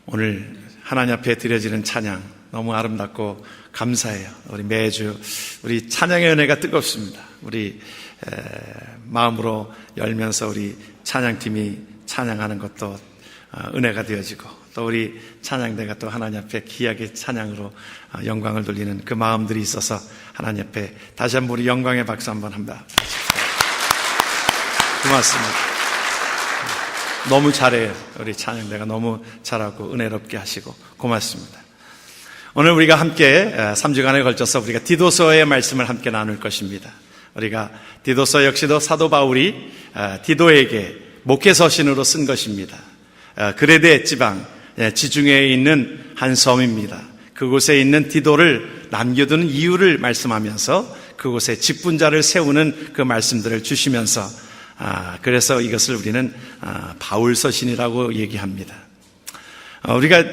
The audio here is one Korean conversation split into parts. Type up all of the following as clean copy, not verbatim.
오늘 하나님 앞에 드려지는 찬양 너무 아름답고 감사해요. 우리 매주 우리 찬양의 은혜가 뜨겁습니다. 우리 마음으로 열면서 우리 찬양팀이 찬양하는 것도 은혜가 되어지고, 또 우리 찬양대가 또 하나님 앞에 귀하게 찬양으로 영광을 돌리는 그 마음들이 있어서 하나님 앞에 다시 한번 우리 영광의 박수 한번 합니다. 고맙습니다. 너무 잘해요. 우리 찬양대가 너무 잘하고 은혜롭게 하시고 고맙습니다. 오늘 우리가 함께 3주간에 걸쳐서 우리가 디도서의 말씀을 함께 나눌 것입니다. 우리가 디도서 역시도 사도 바울이 디도에게 목회서신으로 쓴 것입니다. 그레데 지방 지중해에 있는 한 섬입니다. 그곳에 있는 디도를 남겨두는 이유를 말씀하면서 그곳에 직분자를 세우는 그 말씀들을 주시면서 그래서 이것을 우리는 바울서신이라고 얘기합니다. 우리가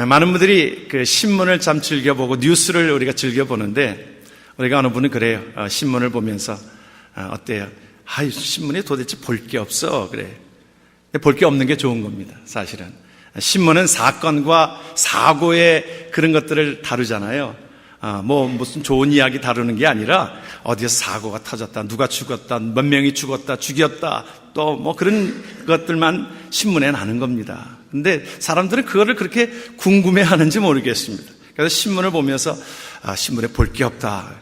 많은 분들이 그 신문을 참 즐겨보고 뉴스를 우리가 즐겨보는데, 우리가 어느 분은 그래요. 신문을 보면서 어때요? 신문에 도대체 볼 게 없어. 그래. 볼 게 없는 게 좋은 겁니다. 사실은 신문은 사건과 사고의 그런 것들을 다루잖아요. 무슨 좋은 이야기 다루는 게 아니라 어디에서 사고가 터졌다, 누가 죽었다, 몇 명이 죽었다, 죽였다, 또 그런 것들만 신문에 나는 겁니다. 근데 사람들은 그거를 그렇게 궁금해 하는지 모르겠습니다. 그래서 신문을 보면서 신문에 볼 게 없다.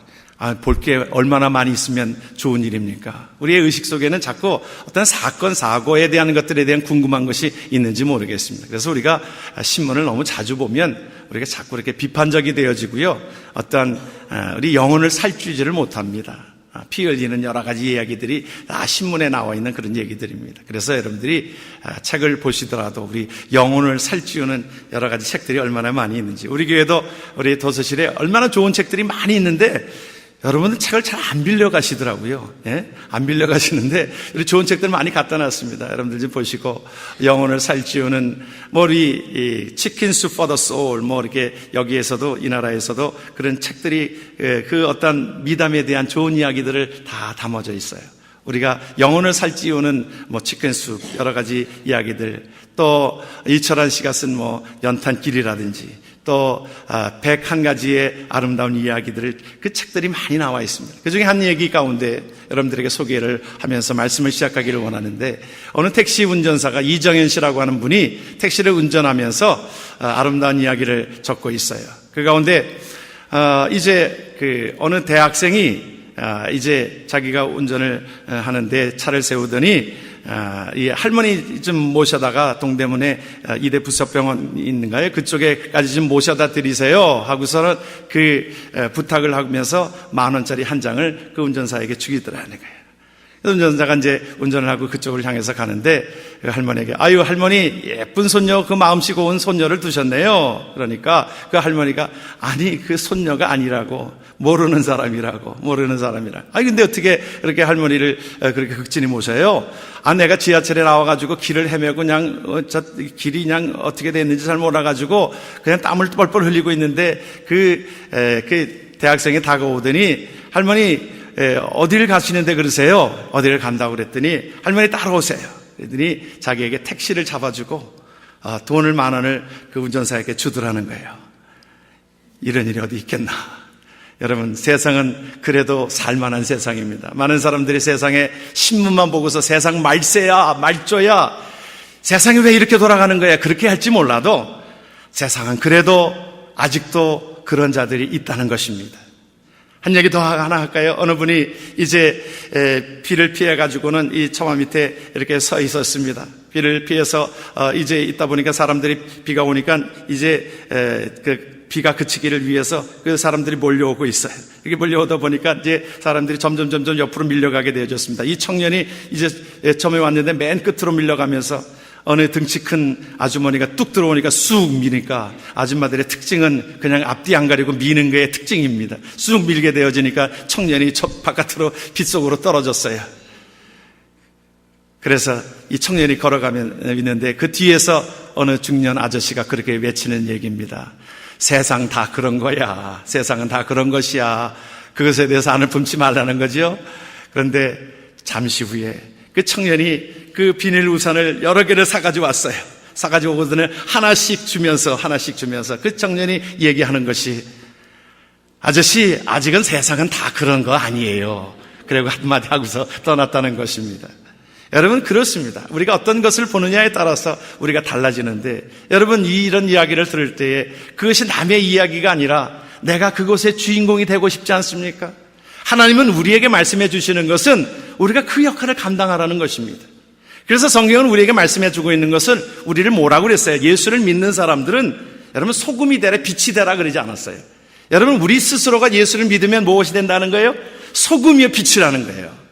볼 게 얼마나 많이 있으면 좋은 일입니까? 우리의 의식 속에는 자꾸 어떤 사건, 사고에 대한 것들에 대한 궁금한 것이 있는지 모르겠습니다. 그래서 우리가 신문을 너무 자주 보면 우리가 자꾸 이렇게 비판적이 되어지고요. 어떤 우리 영혼을 살찌지를 못합니다. 피 흘리는 여러 가지 이야기들이 다 신문에 나와 있는 그런 얘기들입니다. 그래서 여러분들이 책을 보시더라도 우리 영혼을 살찌우는 여러 가지 책들이 얼마나 많이 있는지, 우리 교회도 우리 도서실에 얼마나 좋은 책들이 많이 있는데 여러분들 책을 잘 안 빌려 가시더라고요. 예? 안 빌려 가시는데 우리 좋은 책들 많이 갖다 놨습니다. 여러분들 좀 보시고, 영혼을 살찌우는 우리 치킨 숲 for the soul 이렇게 여기에서도 이 나라에서도 그런 책들이 그 어떤 미담에 대한 좋은 이야기들을 다 담아져 있어요. 우리가 영혼을 살찌우는 치킨 숲 여러 가지 이야기들, 또 이철환 씨가 쓴 연탄길이라든지 또 101가지의 아름다운 이야기들을, 그 책들이 많이 나와 있습니다. 그 중에 한 얘기 가운데 여러분들에게 소개를 하면서 말씀을 시작하기를 원하는데, 어느 택시 운전사가 이정현 씨라고 하는 분이 택시를 운전하면서 아름다운 이야기를 적고 있어요. 그 가운데 이제 어느 대학생이 이제 자기가 운전을 하는데 차를 세우더니 이 할머니 좀 모셔다가 동대문에 이대 부석병원 있는가요? 그쪽에까지 좀 모셔다 드리세요 하고서는 그 부탁을 하면서 10,000원짜리 한 장을 그 운전사에게 주기더라는 거예요. 운전자가 이제 운전을 하고 그쪽을 향해서 가는데 그 할머니에게, 할머니 예쁜 손녀, 그 마음씨 고운 손녀를 두셨네요. 그러니까 그 할머니가, 아니 그 손녀가 아니라고, 모르는 사람이라고. 근데 어떻게 그렇게 할머니를 그렇게 극진히 모셔요? 내가 지하철에 나와가지고 길을 헤매고 그냥 길이 그냥 어떻게 됐는지 잘 몰라가지고 그냥 땀을 뻘뻘 흘리고 있는데 그 대학생이 다가오더니, 할머니 어디를 가시는데 그러세요? 어디를 간다고 그랬더니, 할머니 따라오세요. 그랬더니 자기에게 택시를 잡아주고 돈을 10,000원을 그 운전사에게 주더라는 거예요. 이런 일이 어디 있겠나. 여러분, 세상은 그래도 살만한 세상입니다. 많은 사람들이 세상에 신문만 보고서 세상 말세야, 말조야, 세상이 왜 이렇게 돌아가는 거야, 그렇게 할지 몰라도 세상은 그래도 아직도 그런 자들이 있다는 것입니다. 한 얘기 더 하나 할까요? 어느 분이 이제 비를 피해가지고는 이 처마 밑에 이렇게 서 있었습니다. 비를 피해서 이제 있다 보니까 사람들이, 비가 오니까 이제 비가 그치기를 위해서 그 사람들이 몰려오고 있어요. 이렇게 몰려오다 보니까 이제 사람들이 점점 옆으로 밀려가게 되어졌습니다. 이 청년이 이제 처음에 왔는데 맨 끝으로 밀려가면서 어느 등치 큰 아주머니가 뚝 들어오니까 쑥 미니까, 아줌마들의 특징은 그냥 앞뒤 안 가리고 미는 거의 특징입니다. 쑥 밀게 되어지니까 청년이 저 바깥으로 빗속으로 떨어졌어요. 그래서 이 청년이 걸어가면 있는데 그 뒤에서 어느 중년 아저씨가 그렇게 외치는 얘기입니다. 세상 다 그런 거야. 세상은 다 그런 것이야. 그것에 대해서 안을 품지 말라는 거죠. 그런데 잠시 후에 그 청년이 그 비닐 우산을 여러 개를 사가지고 왔어요. 사가지고 오거든요. 하나씩 주면서 그 청년이 얘기하는 것이, 아저씨, 아직은 세상은 다 그런 거 아니에요. 그리고 한마디 하고서 떠났다는 것입니다. 여러분, 그렇습니다. 우리가 어떤 것을 보느냐에 따라서 우리가 달라지는데, 여러분, 이런 이야기를 들을 때에 그것이 남의 이야기가 아니라 내가 그곳의 주인공이 되고 싶지 않습니까? 하나님은 우리에게 말씀해 주시는 것은 우리가 그 역할을 감당하라는 것입니다. 그래서 성경은 우리에게 말씀해 주고 있는 것은, 우리를 뭐라고 그랬어요? 예수를 믿는 사람들은 여러분 소금이 되라 빛이 되라 그러지 않았어요. 여러분, 우리 스스로가 예수를 믿으면 무엇이 된다는 거예요? 소금이요 빛이라는 거예요.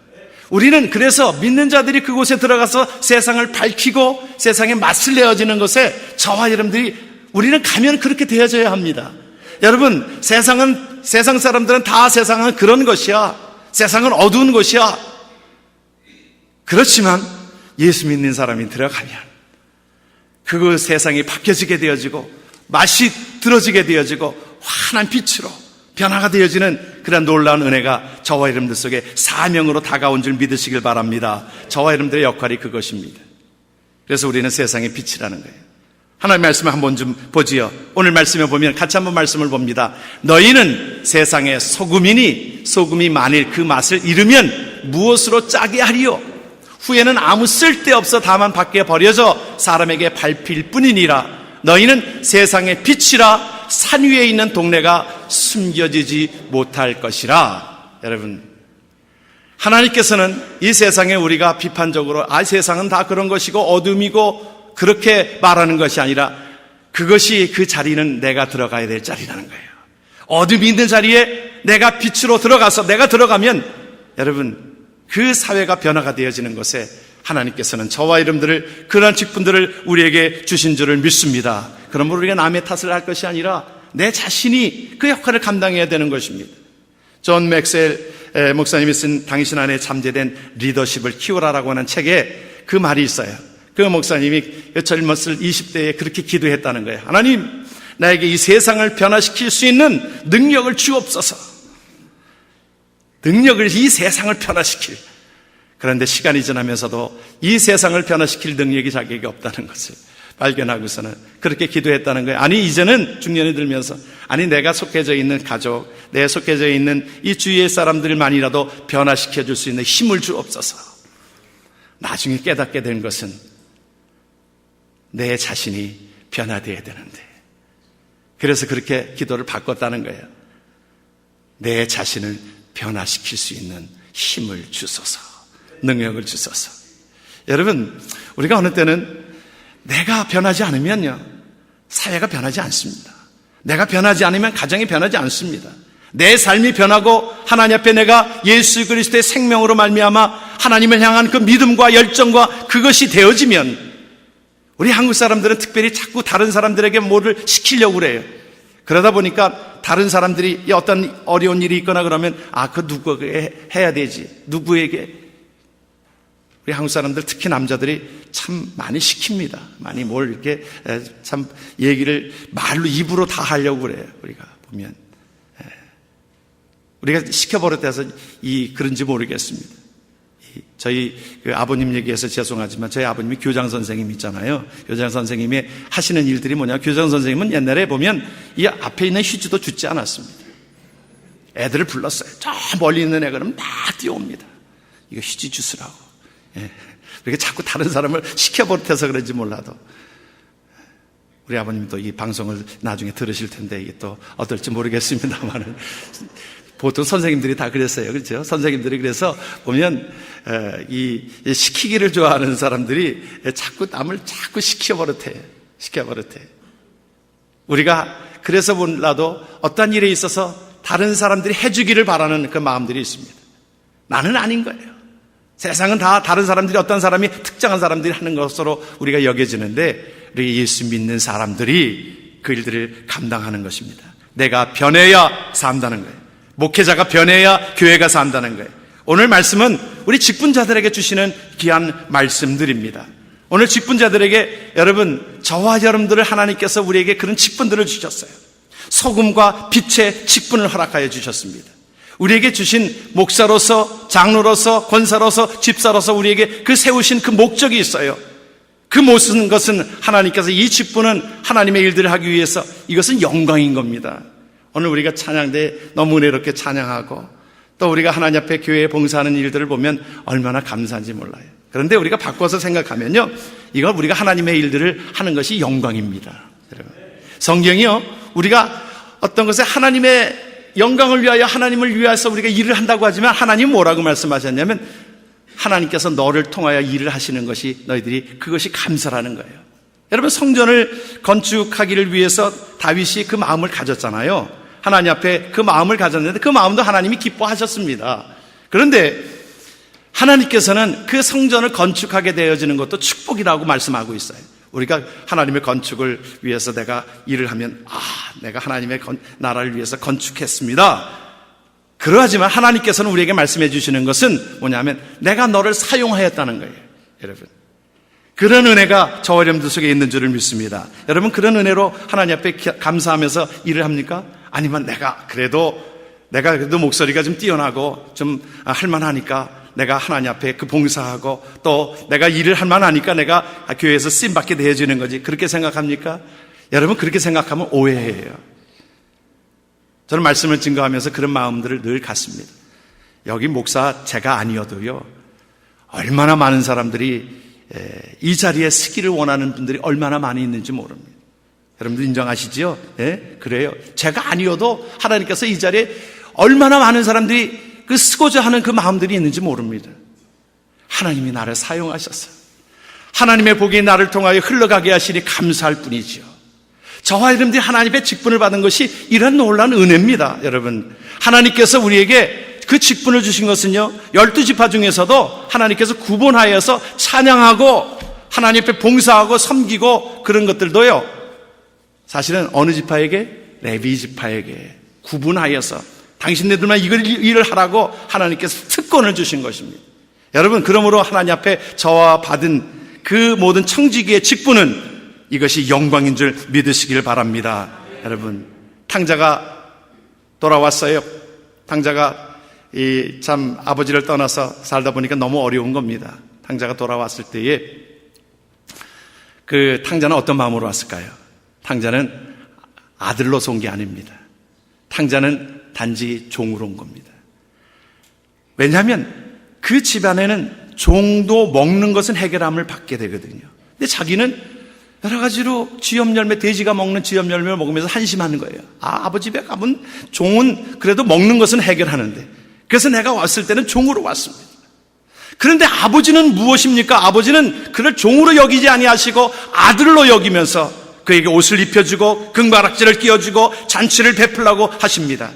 우리는 그래서 믿는 자들이 그곳에 들어가서 세상을 밝히고 세상에 맛을 내어지는 것에 저와 여러분들이, 우리는 가면 그렇게 되어져야 합니다. 여러분, 세상 사람들은 다 세상은 그런 것이야, 세상은 어두운 것이야. 그렇지만 예수 믿는 사람이 들어가면 그 세상이 바뀌어지게 되어지고 맛이 들어지게 되어지고 환한 빛으로 변화가 되어지는 그런 놀라운 은혜가 저와 여러분들 속에 사명으로 다가온 줄 믿으시길 바랍니다. 저와 여러분들의 역할이 그것입니다. 그래서 우리는 세상의 빛이라는 거예요. 하나님의 말씀을 한번 좀 보지요. 오늘 말씀에 보면 같이 한번 말씀을 봅니다. 너희는 세상의 소금이니 소금이 만일 그 맛을 잃으면 무엇으로 짜게 하리요? 후에는 아무 쓸데없어 다만 밖에 버려져 사람에게 밟힐 뿐이니라. 너희는 세상의 빛이라. 산 위에 있는 동네가 숨겨지지 못할 것이라. 여러분, 하나님께서는 이 세상에 우리가 비판적으로 세상은 다 그런 것이고 어둠이고 그렇게 말하는 것이 아니라, 그것이 그 자리는 내가 들어가야 될 자리라는 거예요. 어둠이 있는 자리에 내가 빛으로 들어가서, 내가 들어가면 여러분 그 사회가 변화가 되어지는 것에 하나님께서는 저와 여러분들을, 그런 직분들을 우리에게 주신 줄을 믿습니다. 그러므로 우리가 남의 탓을 할 것이 아니라 내 자신이 그 역할을 감당해야 되는 것입니다. 존 맥스웰 목사님이 쓴 당신 안에 잠재된 리더십을 키우라라고 하는 책에 그 말이 있어요. 그 목사님이 젊었을 20대에 그렇게 기도했다는 거예요. 하나님, 나에게 이 세상을 변화시킬 수 있는 능력을 주옵소서. 능력을, 이 세상을 변화시킬. 그런데 시간이 지나면서도 이 세상을 변화시킬 능력이 자기에게 없다는 것을 발견하고서는 그렇게 기도했다는 거예요. 아니, 이제는 중년이 들면서, 아니, 내가 속해져 있는 가족, 내가 속해져 있는 이 주위의 사람들만이라도 변화시켜 줄 수 있는 힘을 주옵소서. 나중에 깨닫게 된 것은 내 자신이 변화되어야 되는데, 그래서 그렇게 기도를 바꿨다는 거예요. 내 자신을 변화시킬 수 있는 힘을 주소서, 능력을 주소서. 여러분, 우리가 어느 때는 내가 변하지 않으면요, 사회가 변하지 않습니다. 내가 변하지 않으면 가정이 변하지 않습니다. 내 삶이 변하고 하나님 앞에 내가 예수 그리스도의 생명으로 말미암아 하나님을 향한 그 믿음과 열정과 그것이 되어지면, 우리 한국 사람들은 특별히 자꾸 다른 사람들에게 뭐를 시키려고 그래요. 그러다 보니까 다른 사람들이 어떤 어려운 일이 있거나 그러면, 그 누구에게 해야 되지, 누구에게. 우리 한국 사람들, 특히 남자들이 참 많이 시킵니다. 많이 뭘 이렇게 참 얘기를 말로, 입으로 다 하려고 그래요. 우리가 보면 우리가 시켜버렸다해서 그런지 모르겠습니다. 저희 그 아버님 얘기해서 죄송하지만, 저희 아버님이 교장 선생님 있잖아요. 교장 선생님이 하시는 일들이 뭐냐, 교장 선생님은 옛날에 보면 이 앞에 있는 휴지도 주지 않았습니다. 애들을 불렀어요. 저 멀리 있는 애들은 막 뛰어옵니다. 이거 휴지 주스라고. 이렇게 자꾸 다른 사람을 시켜버릇해서 그런지 몰라도, 우리 아버님도 이 방송을 나중에 들으실 텐데 이게 또 어떨지 모르겠습니다만은, 보통 선생님들이 다 그랬어요. 그렇죠? 선생님들이 그래서 보면 이 시키기를 좋아하는 사람들이 자꾸 남을 자꾸 시켜버릇해. 우리가 그래서 몰라도 어떤 일에 있어서 다른 사람들이 해주기를 바라는 그 마음들이 있습니다. 나는 아닌 거예요. 세상은 다 다른 사람들이, 어떤 사람이 특정한 사람들이 하는 것으로 우리가 여겨지는데, 우리 예수 믿는 사람들이 그 일들을 감당하는 것입니다. 내가 변해야 산다는 거예요. 목회자가 변해야 교회가 산다는 거예요. 오늘 말씀은 우리 직분자들에게 주시는 귀한 말씀들입니다. 오늘 직분자들에게, 여러분, 저와 여러분들을 하나님께서 우리에게 그런 직분들을 주셨어요. 소금과 빛의 직분을 허락하여 주셨습니다. 우리에게 주신 목사로서, 장로로서, 권사로서, 집사로서 우리에게 그 세우신 그 목적이 있어요. 그 모든 것은 하나님께서 이 직분은 하나님의 일들을 하기 위해서 이것은 영광인 겁니다. 오늘 우리가 찬양대에 너무 은혜롭게 찬양하고 또 우리가 하나님 앞에 교회에 봉사하는 일들을 보면 얼마나 감사한지 몰라요. 그런데 우리가 바꿔서 생각하면요, 이건 우리가 하나님의 일들을 하는 것이 영광입니다. 여러분, 성경이요, 우리가 어떤 것에 하나님의 영광을 위하여 하나님을 위해서 우리가 일을 한다고 하지만 하나님 뭐라고 말씀하셨냐면 하나님께서 너를 통하여 일을 하시는 것이 너희들이 그것이 감사라는 거예요. 여러분, 성전을 건축하기를 위해서 다윗이 그 마음을 가졌잖아요. 하나님 앞에 그 마음을 가졌는데 그 마음도 하나님이 기뻐하셨습니다. 그런데 하나님께서는 그 성전을 건축하게 되어지는 것도 축복이라고 말씀하고 있어요. 우리가 하나님의 건축을 위해서 내가 일을 하면 내가 하나님의 나라를 위해서 건축했습니다. 그러하지만 하나님께서는 우리에게 말씀해 주시는 것은 뭐냐면 내가 너를 사용하였다는 거예요. 여러분, 그런 은혜가 저와 여러분들 속에 있는 줄을 믿습니다. 여러분, 그런 은혜로 하나님 앞에 감사하면서 일을 합니까? 아니면 내가 그래도 목소리가 좀 뛰어나고 좀 할만하니까 내가 하나님 앞에 그 봉사하고 또 내가 일을 할 만하니까 내가 교회에서 쓰임받게 되어지는 거지, 그렇게 생각합니까? 여러분, 그렇게 생각하면 오해예요. 저는 말씀을 증거하면서 그런 마음들을 늘 갖습니다. 여기 목사 제가 아니어도요, 얼마나 많은 사람들이 이 자리에 서기를 원하는 분들이 얼마나 많이 있는지 모릅니다. 여러분들 인정하시죠? 네? 그래요. 제가 아니어도 하나님께서 이 자리에 얼마나 많은 사람들이 그 쓰고자 하는 그 마음들이 있는지 모릅니다. 하나님이 나를 사용하셨어요. 하나님의 복이 나를 통하여 흘러가게 하시니 감사할 뿐이지요. 저와 여러분들이 하나님의 직분을 받은 것이 이런 놀라운 은혜입니다. 여러분, 하나님께서 우리에게 그 직분을 주신 것은요, 12지파 중에서도 하나님께서 구분하여서 찬양하고 하나님 앞에 봉사하고 섬기고 그런 것들도요, 사실은 어느 지파에게? 레위 지파에게 구분하여서 당신네들만 이걸 일을 하라고 하나님께서 특권을 주신 것입니다. 여러분, 그러므로 하나님 앞에 저와 받은 그 모든 청지기의 직분은 이것이 영광인 줄 믿으시길 바랍니다. 여러분, 탕자가 돌아왔어요. 탕자가 참 아버지를 떠나서 살다 보니까 너무 어려운 겁니다. 탕자가 돌아왔을 때에 그 탕자는 어떤 마음으로 왔을까요? 탕자는 아들로서 온 게 아닙니다. 탕자는 단지 종으로 온 겁니다. 왜냐하면 그 집안에는 종도 먹는 것은 해결함을 받게 되거든요. 근데 자기는 여러 가지로 쥐염열매, 돼지가 먹는 쥐염열매를 먹으면서 한심하는 거예요. 아버지 집에 가면 종은 그래도 먹는 것은 해결하는데, 그래서 내가 왔을 때는 종으로 왔습니다. 그런데 아버지는 무엇입니까? 아버지는 그를 종으로 여기지 아니하시고 아들로 여기면서 그에게 옷을 입혀주고 금가락지를 끼워주고 잔치를 베풀라고 하십니다.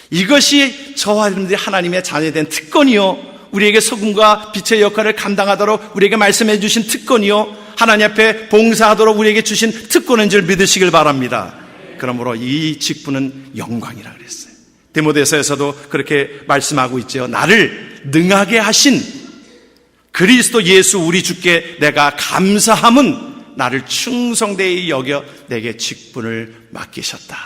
이것이 저와 여러분들이 하나님의 자녀된 특권이요, 우리에게 소금과 빛의 역할을 감당하도록 우리에게 말씀해 주신 특권이요, 하나님 앞에 봉사하도록 우리에게 주신 특권인 줄 믿으시길 바랍니다. 그러므로 이 직분은 영광이라 그랬어요. 디모데서에서도 그렇게 말씀하고 있죠. 나를 능하게 하신 그리스도 예수 우리 주께 내가 감사함은 나를 충성되이 여겨 내게 직분을 맡기셨다.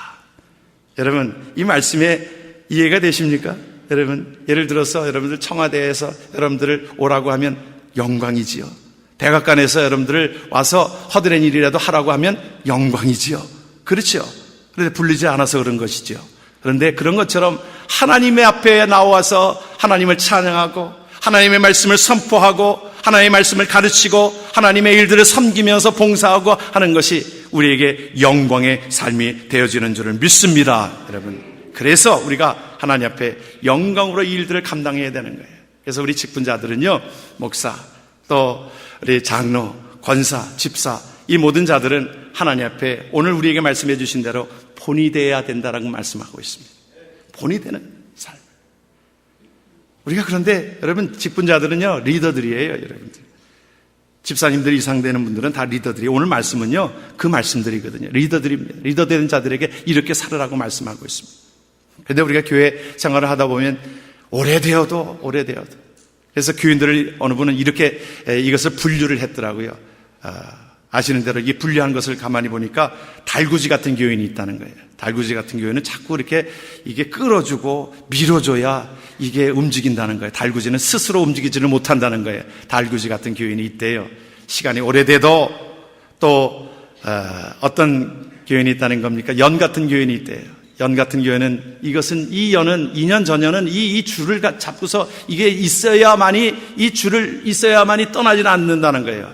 여러분, 이 말씀에 이해가 되십니까? 여러분, 예를 들어서 여러분들 청와대에서 여러분들을 오라고 하면 영광이지요. 백악관에서 여러분들을 와서 허드렛 일이라도 하라고 하면 영광이지요. 그렇죠? 그런데 불리지 않아서 그런 것이죠. 그런데 그런 것처럼 하나님의 앞에 나와서 하나님을 찬양하고 하나님의 말씀을 선포하고 하나님의 말씀을 가르치고 하나님의 일들을 섬기면서 봉사하고 하는 것이 우리에게 영광의 삶이 되어지는 줄을 믿습니다. 여러분, 그래서 우리가 하나님 앞에 영광으로 이 일들을 감당해야 되는 거예요. 그래서 우리 직분자들은요, 목사, 또 우리 장로, 권사, 집사, 이 모든 자들은 하나님 앞에 오늘 우리에게 말씀해 주신 대로 본이 되어야 된다라고 말씀하고 있습니다. 본이 되는 삶. 우리가 그런데 여러분, 직분자들은요, 리더들이에요. 여러분들, 집사님들 이상 되는 분들은 다 리더들이에요. 오늘 말씀은요, 그 말씀들이거든요. 리더들입니다. 리더 되는 자들에게 이렇게 살으라고 말씀하고 있습니다. 그런데 우리가 교회 생활을 하다 보면 오래되어도 그래서 교인들을 어느 분은 이렇게 이것을 분류를 했더라고요. 아시는 대로 이 분류한 것을 가만히 보니까 달구지 같은 교인이 있다는 거예요. 달구지 같은 교인은 자꾸 이렇게 이게 끌어주고 밀어줘야 이게 움직인다는 거예요. 달구지는 스스로 움직이지를 못한다는 거예요. 달구지 같은 교인이 있대요. 시간이 오래돼도 또 어떤 교인이 있다는 겁니까? 연 같은 교인이 있대요. 연 같은 교회는 이 연은 2년 전연은 이 줄을 잡고서 이게 있어야만이 이 줄을 있어야만이 떠나지는 않는다는 거예요.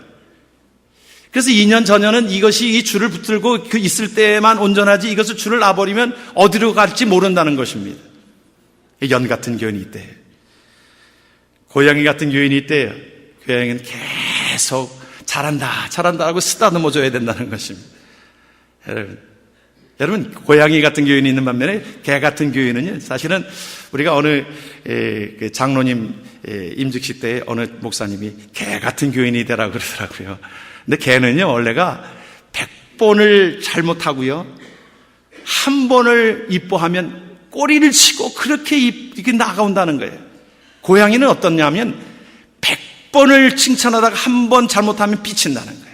그래서 2년 전연은 이것이 이 줄을 붙들고 그 있을 때만 온전하지 이것을 줄을 놔버리면 어디로 갈지 모른다는 것입니다. 연 같은 교인이 있대요. 고양이 같은 교인이 있대요. 고양이는 계속 잘한다 하고 쓰다듬어 줘야 된다는 것입니다. 여러분, 고양이 같은 교인이 있는 반면에 개 같은 교인은요, 사실은 우리가 어느 장로님 임직식 때에 어느 목사님이 개 같은 교인이 되라고 그러더라고요. 근데 개는요, 원래가 100번을 잘못하고요, 한 번을 이뻐하면 꼬리를 치고 그렇게 이렇게 나가온다는 거예요. 고양이는 어떻냐면 100번을 칭찬하다가 한 번 잘못하면 삐친다는 거예요.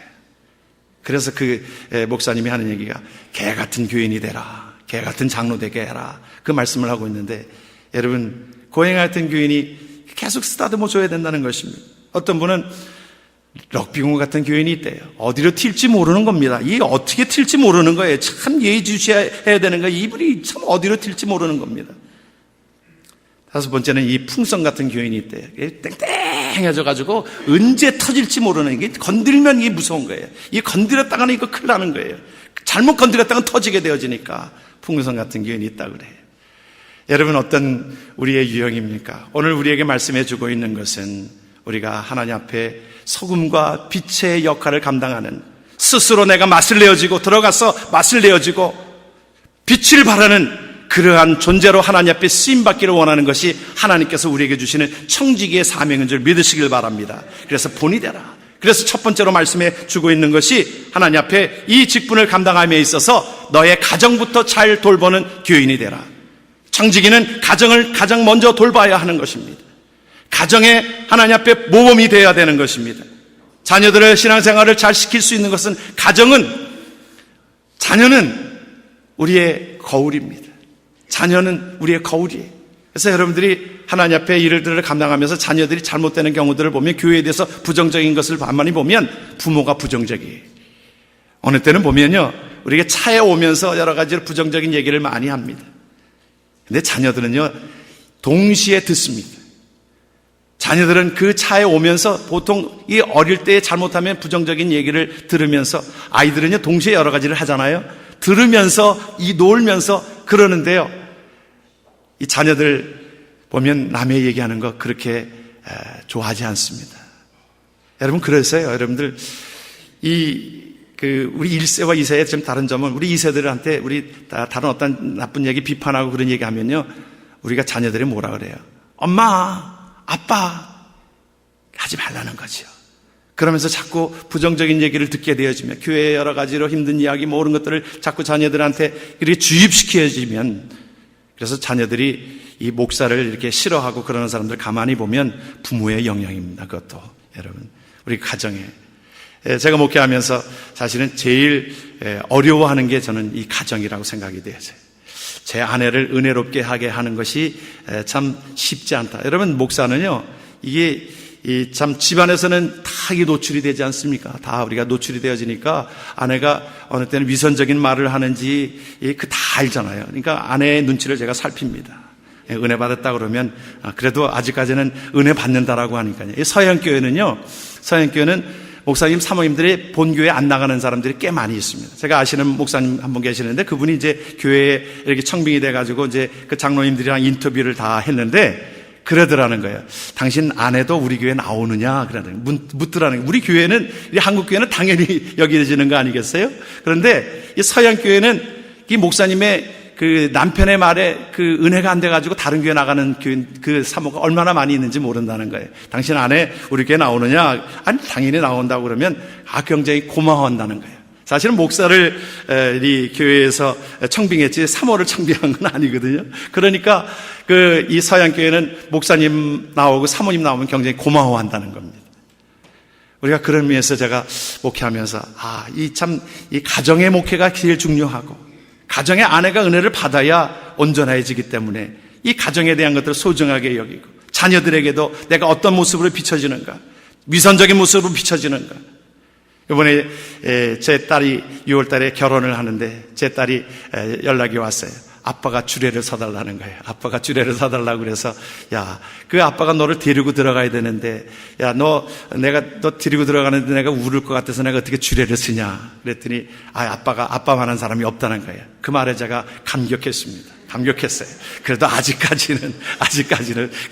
그래서 그 목사님이 하는 얘기가 개 같은 교인이 되라, 개 같은 장로 되게 해라, 그 말씀을 하고 있는데, 여러분, 고양이 같은 교인이 계속 쓰다듬어 줘야 된다는 것입니다. 어떤 분은 럭비공 같은 교인이 있대요. 어디로 튈지 모르는 겁니다. 이 어떻게 튈지 모르는 거예요. 참 예의주시해야 되는 거예요. 이분이 참 어디로 튈지 모르는 겁니다. 다섯 번째는 이 풍선 같은 교인이 있대요. 땡땡해져가지고 언제 터질지 모르는, 게 건들면 이게 무서운 거예요. 이 건드렸다가는 이거 큰일 나는 거예요. 잘못 건드렸다가는 터지게 되어지니까 풍선 같은 교인이 있다 그래요. 여러분, 어떤 우리의 유형입니까? 오늘 우리에게 말씀해 주고 있는 것은 우리가 하나님 앞에 소금과 빛의 역할을 감당하는, 스스로 내가 맛을 내어지고 들어가서 맛을 내어지고 빛을 발하는 그러한 존재로 하나님 앞에 쓰임받기를 원하는 것이 하나님께서 우리에게 주시는 청지기의 사명인 줄 믿으시길 바랍니다. 그래서 본이 되라. 그래서 첫 번째로 말씀해 주고 있는 것이 하나님 앞에 이 직분을 감당함에 있어서 너의 가정부터 잘 돌보는 교인이 되라. 청지기는 가정을 가장 먼저 돌봐야 하는 것입니다. 가정에 하나님 앞에 모범이 되어야 되는 것입니다. 자녀들의 신앙생활을 잘 시킬 수 있는 것은 자녀는 우리의 거울입니다. 자녀는 우리의 거울이에요. 그래서 여러분들이 하나님 앞에 일들을 감당하면서 자녀들이 잘못되는 경우들을 보면, 교회에 대해서 부정적인 것을 많이 보면 부모가 부정적이에요. 어느 때는 보면요, 우리가 차에 오면서 여러 가지로 부정적인 얘기를 많이 합니다. 근데 자녀들은요, 동시에 듣습니다. 자녀들은 그 차에 오면서 보통 이 어릴 때 잘못하면 부정적인 얘기를 들으면서, 아이들은요 동시에 여러 가지를 하잖아요. 들으면서 놀면서 그러는데요, 이 자녀들 보면 남의 얘기하는 거 그렇게 좋아하지 않습니다. 여러분, 그래서요, 여러분들 우리 1세와 2세의 좀 다른 점은, 우리 2세들한테 우리 다른 어떤 나쁜 얘기 비판하고 그런 얘기 하면요, 우리가 자녀들이 뭐라 그래요? 엄마, 아빠 하지 말라는 거죠. 그러면서 자꾸 부정적인 얘기를 듣게 되어지면, 교회의 여러 가지로 힘든 이야기 모르는 것들을 자꾸 자녀들한테 이렇게 주입시켜지면, 그래서 자녀들이 이 목사를 이렇게 싫어하고 그러는 사람들 가만히 보면 부모의 영향입니다. 그것도 여러분, 우리 가정에, 제가 목회하면서 사실은 제일 어려워하는 게 저는 이 가정이라고 생각이 돼요. 제 아내를 은혜롭게 하게 하는 것이 참 쉽지 않다. 여러분, 목사는요, 이게 참 집안에서는 다 이게 노출이 되지 않습니까? 다 우리가 노출이 되어지니까 아내가 어느 때는 위선적인 말을 하는지 다 알잖아요. 그러니까 아내의 눈치를 제가 살핍니다. 은혜 받았다 그러면 그래도 아직까지는 은혜 받는다라고 하니까요. 서양교회는 목사님, 사모님들이 본교회 안 나가는 사람들이 꽤 많이 있습니다. 제가 아시는 목사님 한 분 계시는데, 그분이 이제 교회에 이렇게 청빙이 돼가지고 이제 그 장로님들이랑 인터뷰를 다 했는데, 그러더라는 거예요. 당신 아내도 우리 교회 나오느냐? 묻더라는 거예요. 우리 교회는, 한국 교회는 당연히 여겨지는 거 아니겠어요? 그런데 이 서양 교회는 이 목사님의 그 남편의 말에 그 은혜가 안 돼가지고 다른 교회 나가는 그 사모가 얼마나 많이 있는지 모른다는 거예요. 당신 아내 우리 교회 나오느냐? 아니, 당연히 나온다고 그러면 굉장히 고마워한다는 거예요. 사실은 목사를 이 교회에서 청빙했지 사모를 청빙한 건 아니거든요. 그러니까 이 서양 교회는 목사님 나오고 사모님 나오면 굉장히 고마워한다는 겁니다. 우리가 그런 의미에서 제가 목회하면서 이 가정의 목회가 제일 중요하고, 가정의 아내가 은혜를 받아야 온전해지기 때문에 이 가정에 대한 것들을 소중하게 여기고, 자녀들에게도 내가 어떤 모습으로 비춰지는가, 위선적인 모습으로 비춰지는가, 이번에 제 딸이 6월 달에 결혼을 하는데 제 딸이 연락이 왔어요. 아빠가 주례를 사달라는 거예요. 아빠가 주례를 사달라고 그래서, 야, 그 아빠가 너를 데리고 들어가야 되는데, 야, 내가 너 데리고 들어가는데 내가 울을 것 같아서 내가 어떻게 주례를 쓰냐. 그랬더니, 아빠만한 사람이 없다는 거예요. 그 말에 제가 감격했습니다. 감격했어요. 그래도 아직까지는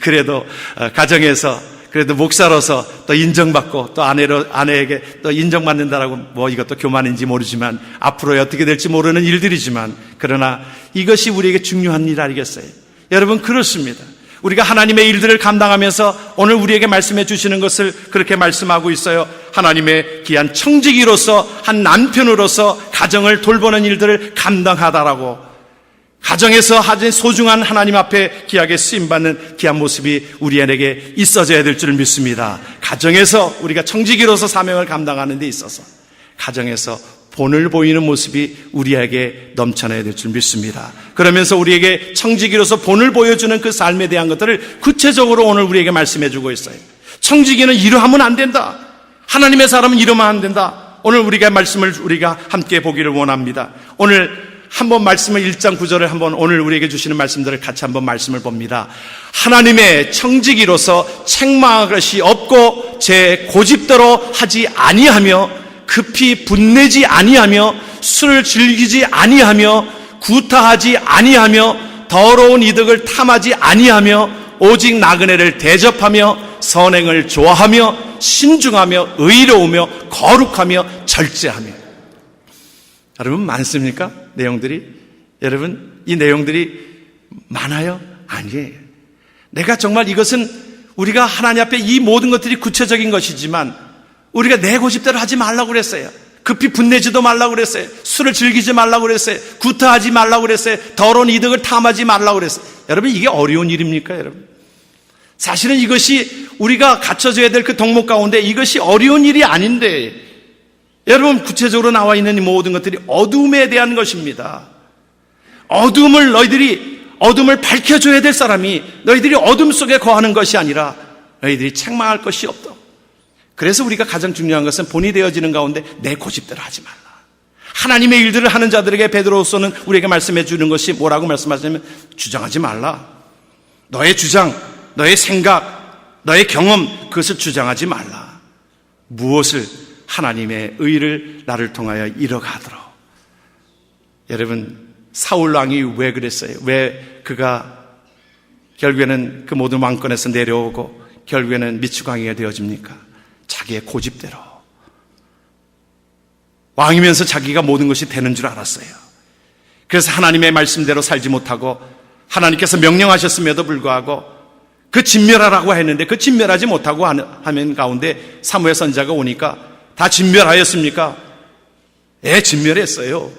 그래도 가정에서 그래도 목사로서 또 인정받고 또 아내에게 또 인정받는다라고 뭐 이것도 교만인지 모르지만 앞으로 어떻게 될지 모르는 일들이지만 그러나 이것이 우리에게 중요한 일 아니겠어요? 여러분 그렇습니다. 우리가 하나님의 일들을 감당하면서 오늘 우리에게 말씀해 주시는 것을 그렇게 말씀하고 있어요. 하나님의 귀한 청지기로서 한 남편으로서 가정을 돌보는 일들을 감당하다라고 가정에서 하신 소중한 하나님 앞에 귀하게 쓰임받는 귀한 모습이 우리에게 있어져야 될 줄 믿습니다. 가정에서 우리가 청지기로서 사명을 감당하는 데 있어서 가정에서 본을 보이는 모습이 우리에게 넘쳐나야 될 줄 믿습니다. 그러면서 우리에게 청지기로서 본을 보여주는 그 삶에 대한 것들을 구체적으로 오늘 우리에게 말씀해 주고 있어요. 청지기는 이러하면 안 된다. 하나님의 사람은 이러면 안 된다. 오늘 우리가 말씀을 우리가 함께 보기를 원합니다. 오늘 한번 말씀을 1장 9절을 한번 오늘 우리에게 주시는 말씀들을 같이 한번 말씀을 봅니다. 하나님의 청지기로서 책망할 것이 없고 제 고집대로 하지 아니하며 급히 분내지 아니하며 술을 즐기지 아니하며 구타하지 아니하며 더러운 이득을 탐하지 아니하며 오직 나그네를 대접하며 선행을 좋아하며 신중하며 의로우며 거룩하며 절제하며. 여러분 많습니까? 내용들이? 여러분 이 내용들이 많아요? 아니에요. 내가 정말 이것은 우리가 하나님 앞에 이 모든 것들이 구체적인 것이지만 우리가 내 고집대로 하지 말라고 그랬어요. 급히 분내지도 말라고 그랬어요. 술을 즐기지 말라고 그랬어요. 구타하지 말라고 그랬어요. 더러운 이득을 탐하지 말라고 그랬어요. 여러분 이게 어려운 일입니까? 여러분 사실은 이것이 우리가 갖춰져야 될 그 덕목 가운데 이것이 어려운 일이 아닌데 여러분 구체적으로 나와 있는 이 모든 것들이 어둠에 대한 것입니다. 어둠을 밝혀줘야 될 사람이 너희들이 어둠 속에 거하는 것이 아니라 너희들이 책망할 것이 없다. 그래서 우리가 가장 중요한 것은 본이 되어지는 가운데 내 고집대로 하지 말라. 하나님의 일들을 하는 자들에게 베드로로서는 우리에게 말씀해 주는 것이 뭐라고 말씀하시냐면 주장하지 말라. 너의 주장, 너의 생각, 너의 경험 그것을 주장하지 말라. 무엇을? 하나님의 의를 나를 통하여 이뤄가도록. 여러분 사울 왕이 왜 그랬어요? 왜 그가 결국에는 그 모든 왕권에서 내려오고 결국에는 미치광이가 되어집니까? 자기의 고집대로. 왕이면서 자기가 모든 것이 되는 줄 알았어요. 그래서 하나님의 말씀대로 살지 못하고 하나님께서 명령하셨음에도 불구하고 그 진멸하라고 했는데 그 진멸하지 못하고 하는 가운데 사무엘 선지자가 오니까 다 진멸하였습니까? 예, 진멸했어요.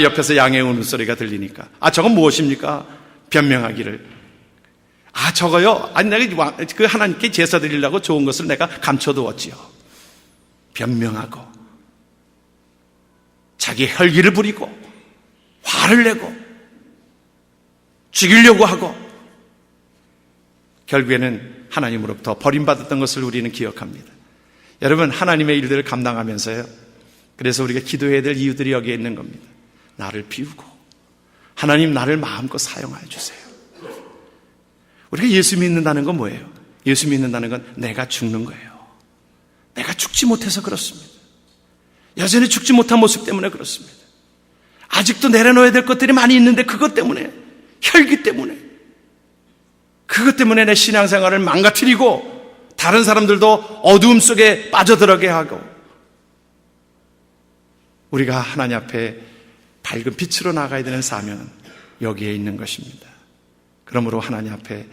옆에서 양의 우는 소리가 들리니까 저건 무엇입니까? 변명하기를. 저거요? 내가 그 하나님께 제사 드리려고 좋은 것을 내가 감춰두었지요. 변명하고 자기 혈기를 부리고 화를 내고 죽이려고 하고 결국에는 하나님으로부터 버림받았던 것을 우리는 기억합니다. 여러분 하나님의 일들을 감당하면서요. 그래서 우리가 기도해야 될 이유들이 여기에 있는 겁니다. 나를 비우고 하나님 나를 마음껏 사용하여 주세요. 우리가 예수 믿는다는 건 뭐예요? 예수 믿는다는 건 내가 죽는 거예요. 내가 죽지 못해서 그렇습니다. 여전히 죽지 못한 모습 때문에 그렇습니다. 아직도 내려놓아야 될 것들이 많이 있는데 그것 때문에 혈기 때문에 그것 때문에 내 신앙생활을 망가뜨리고 다른 사람들도 어두움 속에 빠져들어게 하고 우리가 하나님 앞에 밝은 빛으로 나가야 되는 사명은 여기에 있는 것입니다. 그러므로 하나님 앞에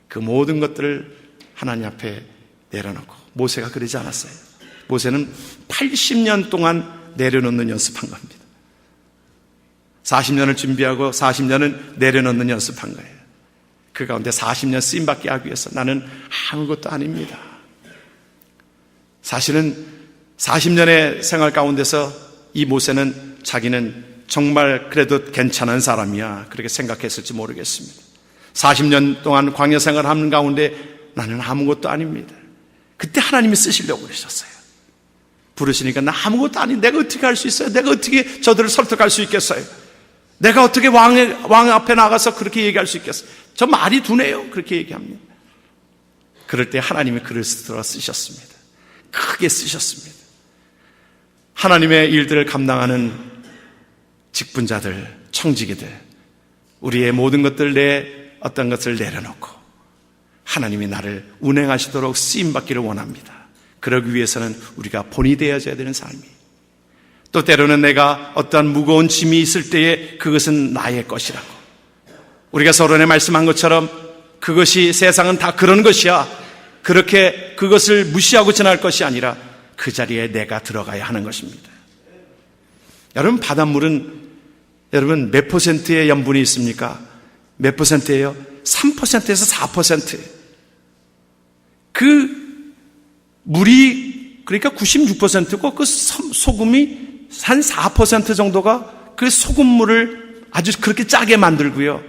그 모든 것들을 하나님 앞에 내려놓고 모세가 그러지 않았어요. 모세는 80년 동안 내려놓는 연습한 겁니다. 40년을 준비하고 40년은 내려놓는 연습한 거예요. 그 가운데 40년 쓰임받게 하기 위해서 나는 아무것도 아닙니다. 사실은 40년의 생활 가운데서 이 모세는 자기는 정말 그래도 괜찮은 사람이야 그렇게 생각했을지 모르겠습니다. 40년 동안 광야 생활하는 가운데 나는 아무것도 아닙니다. 그때 하나님이 쓰시려고 그러셨어요. 부르시니까 나 아무것도 아닌 내가 어떻게 할 수 있어요? 내가 어떻게 저들을 설득할 수 있겠어요? 내가 어떻게 왕 앞에 나가서 그렇게 얘기할 수 있겠어요? 저 말이 두네요. 그렇게 얘기합니다. 그럴 때 하나님이 그를 쓰셨습니다. 크게 쓰셨습니다. 하나님의 일들을 감당하는 직분자들, 청지기들, 우리의 모든 것들 어떤 것을 내려놓고 하나님이 나를 운행하시도록 쓰임받기를 원합니다. 그러기 위해서는 우리가 본이 되어져야 되는 삶이, 또 때로는 내가 어떠한 무거운 짐이 있을 때에 그것은 나의 것이라고, 우리가 서론에 말씀한 것처럼 그것이 세상은 다 그런 것이야, 그렇게 그것을 무시하고 지날 것이 아니라 그 자리에 내가 들어가야 하는 것입니다. 여러분, 바닷물은 여러분 몇 퍼센트의 염분이 있습니까? 몇 퍼센트예요? 3%에서 4%. 그 물이 그러니까 96%고 그 소금이 한 4% 정도가 그 소금물을 아주 그렇게 짜게 만들고요.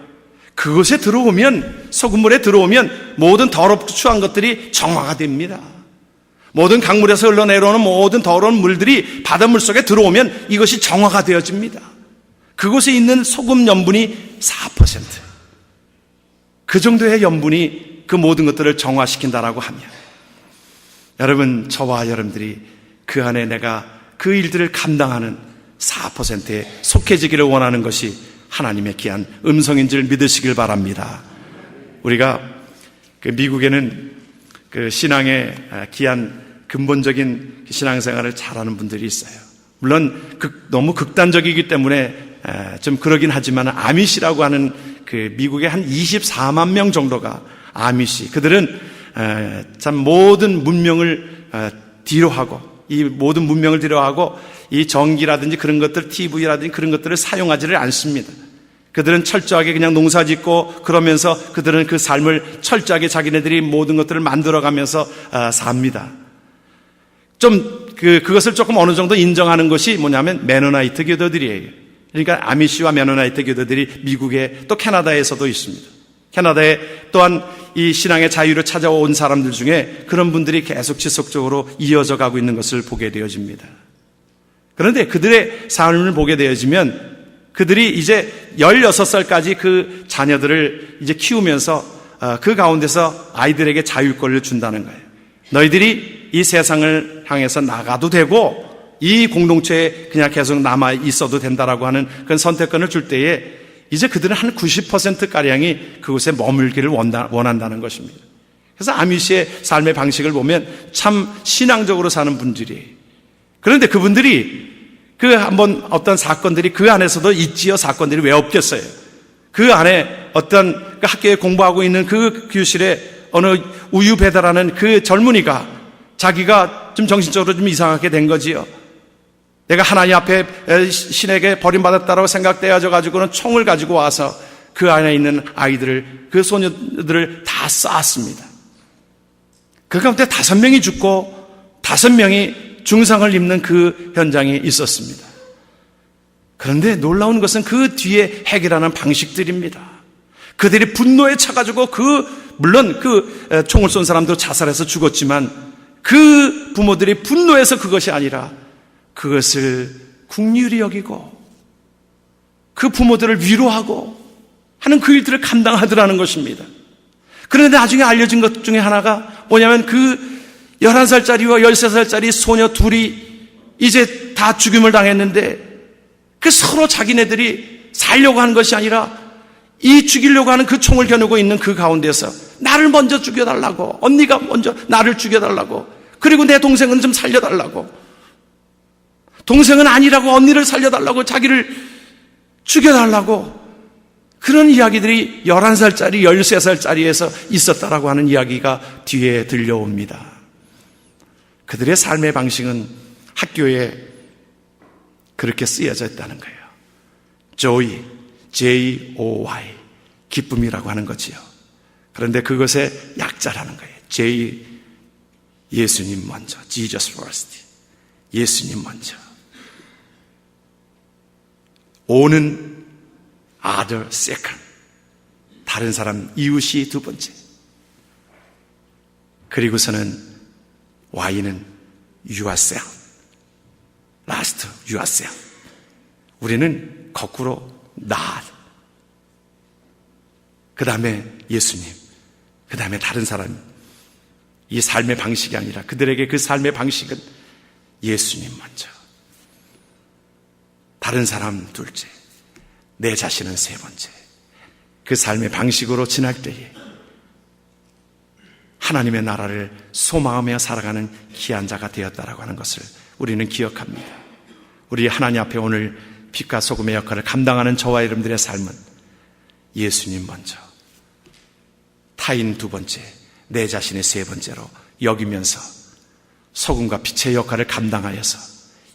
그것에 들어오면, 소금물에 들어오면 모든 더럽고 추한 것들이 정화가 됩니다. 모든 강물에서 흘러내려오는 모든 더러운 물들이 바닷물 속에 들어오면 이것이 정화가 되어집니다. 그곳에 있는 소금 염분이 4%. 그 정도의 염분이 그 모든 것들을 정화시킨다라고 하면, 여러분, 저와 여러분들이 그 안에 내가 그 일들을 감당하는 4%에 속해지기를 원하는 것이 하나님의 귀한 음성인 줄 믿으시길 바랍니다. 우리가 그 미국에는 그 신앙의 귀한 근본적인 신앙생활을 잘하는 분들이 있어요. 물론 너무 극단적이기 때문에 좀 그러긴 하지만 아미시라고 하는 그 미국의 한 24만 명 정도가 아미시, 그들은 참 모든 문명을 뒤로하고, 이 모든 문명을 뒤로하고 이 전기라든지 그런 것들, TV라든지 그런 것들을 사용하지를 않습니다. 그들은 철저하게 그냥 농사 짓고 그러면서 그들은 그 삶을 철저하게 자기네들이 모든 것들을 만들어가면서 삽니다. 그것을 조금 어느 정도 인정하는 것이 뭐냐면 메노나이트 교도들이에요. 그러니까 아미시와 메노나이트 교도들이 미국에, 또 캐나다에서도 있습니다. 캐나다에 또한 이 신앙의 자유를 찾아온 사람들 중에 그런 분들이 계속 지속적으로 이어져 가고 있는 것을 보게 되어집니다. 그런데 그들의 삶을 보게 되어지면 그들이 이제 16살까지 그 자녀들을 이제 키우면서 그 가운데서 아이들에게 자유권을 준다는 거예요. 너희들이 이 세상을 향해서 나가도 되고 이 공동체에 그냥 계속 남아 있어도 된다라고 하는 그런 선택권을 줄 때에 이제 그들은 한 90%가량이 그곳에 머물기를 원한다는 것입니다. 그래서 아미시의 삶의 방식을 보면 참 신앙적으로 사는 분들이에요. 그런데 그분들이 한번 어떤 사건들이 그 안에서도 있지요. 사건들이 왜 없겠어요? 그 안에 어떤 그 학교에 공부하고 있는 그 교실에 어느 우유 배달하는 그 젊은이가 자기가 좀 정신적으로 좀 이상하게 된 거지요. 내가 하나님 앞에 신에게 버림받았다라고 생각되어져 가지고는 총을 가지고 와서 그 안에 있는 아이들을, 그 소녀들을 다 쐈습니다. 그 가운데 5명이 죽고 5명이 중상을 입는 그 현장이 있었습니다. 그런데 놀라운 것은 그 뒤에 해결하는 방식들입니다. 그들이 분노에 차가지고 물론 그 총을 쏜 사람도 자살해서 죽었지만 그 부모들이 분노해서 그것이 아니라 그것을 긍휼히 여기고 그 부모들을 위로하고 하는 그 일들을 감당하더라는 것입니다. 그런데 나중에 알려진 것 중에 하나가 뭐냐면 그 11살짜리와 13살짜리 소녀 둘이 이제 다 죽임을 당했는데 그 서로 자기네들이 살려고 하는 것이 아니라 이 죽이려고 하는 그 총을 겨누고 있는 그 가운데서 나를 먼저 죽여달라고, 언니가 먼저 나를 죽여달라고, 그리고 내 동생은 좀 살려달라고, 동생은 아니라고 언니를 살려달라고, 자기를 죽여달라고, 그런 이야기들이 11살짜리, 13살짜리에서 있었다라고 하는 이야기가 뒤에 들려옵니다. 그들의 삶의 방식은 학교에 그렇게 쓰여져 있다는 거예요. Joy, J-O-Y, 기쁨이라고 하는 거지요. 그런데 그것의 약자라는 거예요. J, 예수님 먼저, Jesus first, 예수님 먼저. O는 other second, 다른 사람, 이웃이 두 번째. 그리고서는 Y는 yourself, yourself. 우리는 거꾸로 나, 그 다음에 예수님, 그 다음에 다른 사람. 이 삶의 방식이 아니라 그들에게 그 삶의 방식은 예수님 먼저, 다른 사람 둘째, 내 자신은 세 번째. 그 삶의 방식으로 지날 때에 하나님의 나라를 소망하며 살아가는 귀한 자가 되었다라고 하는 것을 우리는 기억합니다. 우리 하나님 앞에 오늘 빛과 소금의 역할을 감당하는 저와 여러분들의 삶은 예수님 먼저, 타인 두 번째, 내 자신의 세 번째로 여기면서 소금과 빛의 역할을 감당하여서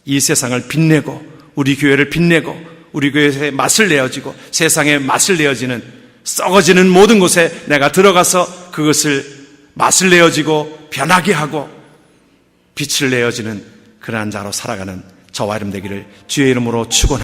이 세상을 빛내고 우리 교회를 빛내고 우리 교회에 맛을 내어지고 세상에 맛을 내어지는 썩어지는 모든 곳에 내가 들어가서 그것을 맛을 내어지고 변하게 하고 빛을 내어지는 그러한 자로 살아가는 저와 여러분 되기를 주의 이름으로 축원합니다.